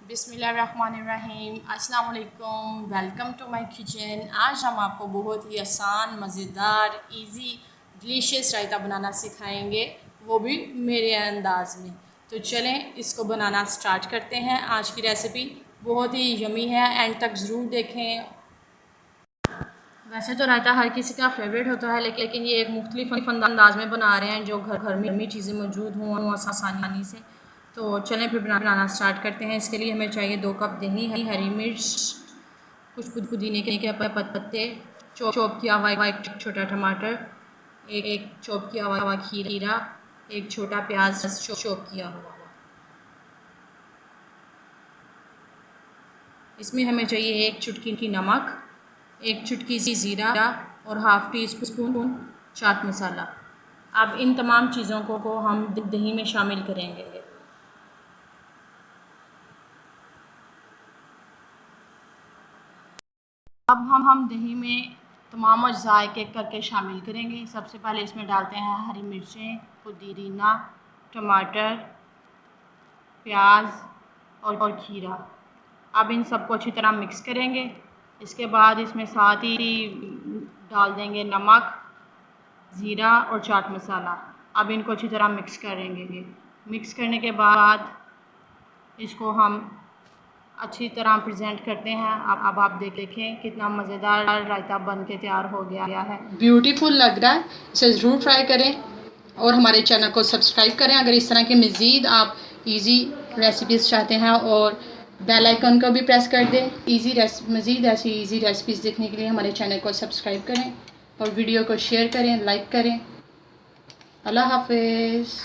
बिस्मिल्लाहिर्रहमानिर्रहीम। अस्सलाम वालेकुम, वेलकम टू माय किचन। आज हम आपको बहुत ही आसान, मज़ेदार, इजी, डिलीशियस रायता बनाना सिखाएंगे, वो भी मेरे अंदाज में। तो चलें इसको बनाना स्टार्ट करते हैं। आज की रेसिपी बहुत ही यमी है, एंड तक ज़रूर देखें। वैसे तो रायता हर किसी का फेवरेट होता है, लेकिन ये एक मुख्तलिफ अंदाज में बना रहे हैं जो घर में यमी चीज़ें मौजूद हों आसानी से। तो चलें फिर बनाना स्टार्ट करते हैं। इसके लिए हमें चाहिए 2 कप दही, हरी मिर्च, कुछ पुदीने के पत्ते, चॉप किया हुआ एक छोटा टमाटर, एक चॉप किया हुआ खीरा, एक छोटा प्याज चॉप किया हुआ। इसमें हमें चाहिए 1 चुटकी की नमक, 1 चुटकी सी ज़ीरा और half tea spoon chaat masala. अब इन तमाम चीज़ों को हम दही में शामिल करेंगे। अब हम दही में तमाम अज्ज़ा एक एक करके शामिल करेंगे। सबसे पहले इसमें डालते हैं हरी मिर्चें, पुदीना, टमाटर, प्याज और खीरा। अब इन सबको अच्छी तरह मिक्स करेंगे। इसके बाद इसमें साथ ही डाल देंगे नमक, ज़ीरा और चाट मसाला। अब इनको अच्छी तरह मिक्स करेंगे। मिक्स करने के बाद इसको हम अच्छी तरह प्रेजेंट करते हैं। अब आप देखें कितना मज़ेदार रायता बन के तैयार हो गया है। ब्यूटीफुल लग रहा है। इसे ज़रूर ट्राई करें और हमारे चैनल को सब्सक्राइब करें अगर इस तरह के मज़ीद आप इजी रेसिपीज़ चाहते हैं, और बेल आइकन को भी प्रेस कर दें। मज़ीद ऐसी इजी रेसिपीज़ देखने के लिए हमारे चैनल को सब्सक्राइब करें और वीडियो को शेयर करें, लाइक करें। अल्लाह हाफ़िज़।